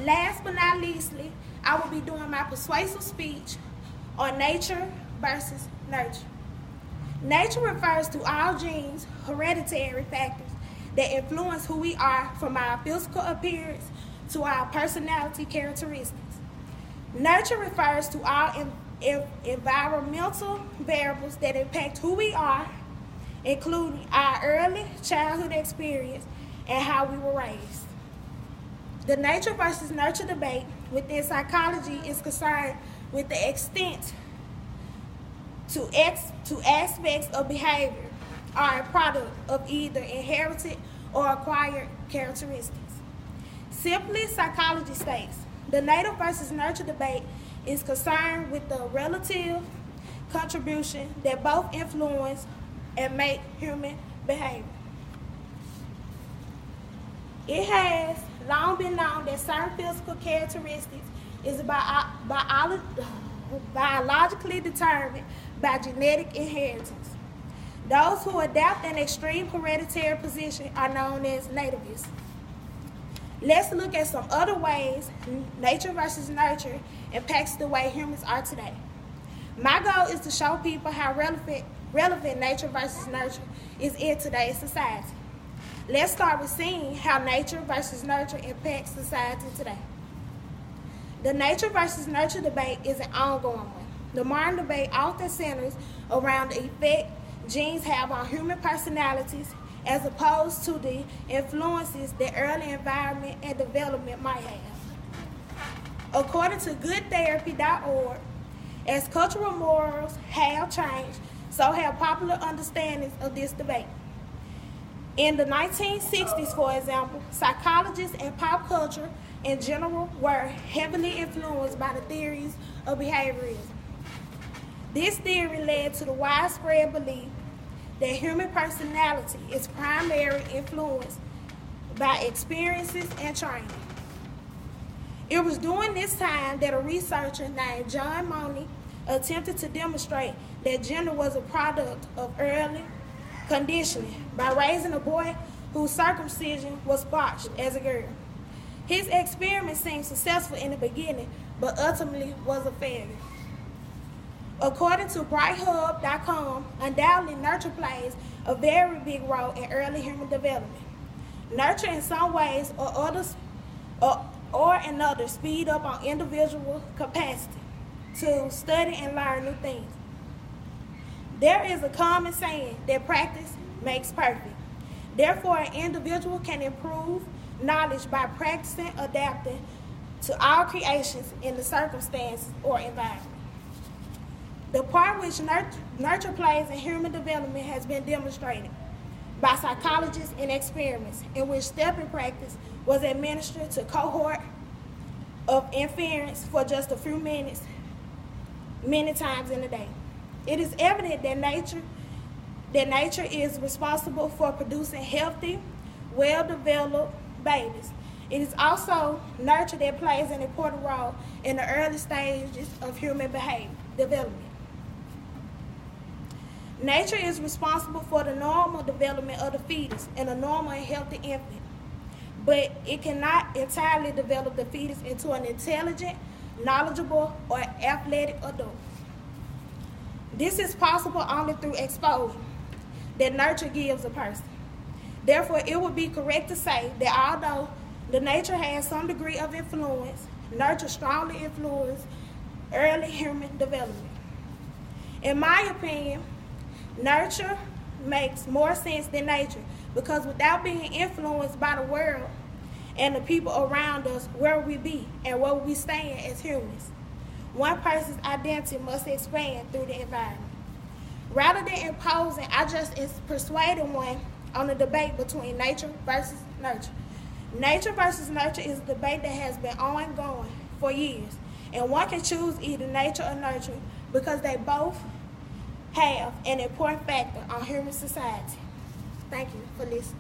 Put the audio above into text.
Last but not leastly, I will be doing my persuasive speech on nature versus nurture. Nature refers to all genes, hereditary factors that influence who we are, from our physical appearance to our personality characteristics. Nurture refers to all environmental variables that impact who we are, including our early childhood experience and how we were raised. The nature versus nurture debate within psychology is concerned with the extent to aspects of behavior are a product of either inherited or acquired characteristics. Simply, psychology states the nature versus nurture debate is concerned with the relative contribution that both influence and make human behavior. It has long been known that certain physical characteristics is biologically determined by genetic inheritance. Those who adopt an extreme hereditary position are known as nativists. Let's look at some other ways nature versus nurture impacts the way humans are today. My goal is to show people how relevant nature versus nurture is in today's society. Let's start with seeing how nature versus nurture impacts society today. The nature versus nurture debate is an ongoing one. The modern debate often centers around the effect genes have on human personalities as opposed to the influences that early environment and development might have. According to goodtherapy.org, as cultural morals have changed, so have popular understandings of this debate. In the 1960s, for example, psychologists and pop culture in general were heavily influenced by the theories of behaviorism. This theory led to the widespread belief that human personality is primarily influenced by experiences and training. It was during this time that a researcher named John Money attempted to demonstrate that gender was a product of early conditioning by raising a boy whose circumcision was botched as a girl. His experiment seemed successful in the beginning, but ultimately was a failure. According to BrightHub.com, undoubtedly nurture plays a very big role in early human development. Nurture in some ways or another speed up on individual capacity to study and learn new things. There is a common saying that practice makes perfect. Therefore, an individual can improve knowledge by practicing adapting to all creations in the circumstances or environment. The part which nurture plays in human development has been demonstrated by psychologists in experiments in which stepping practice was administered to a cohort of infants for just a few minutes, many times in a day. It is evident that nature is responsible for producing healthy, well-developed babies. It is also nurture that plays an important role in the early stages of human behavior development. Nature is responsible for the normal development of the fetus and a normal and healthy infant, but it cannot entirely develop the fetus into an intelligent, knowledgeable, or athletic adult. This is possible only through exposure that nurture gives a person. Therefore, it would be correct to say that although the nature has some degree of influence, nurture strongly influences early human development. In my opinion, nurture makes more sense than nature because without being influenced by the world and the people around us, where we be and where we stand as humans, one person's identity must expand through the environment. Rather than imposing, I just persuaded one on the debate between nature versus nurture. Nature versus nurture is a debate that has been ongoing for years, and one can choose either nature or nurture because they both have an important factor on human society. Thank you for listening.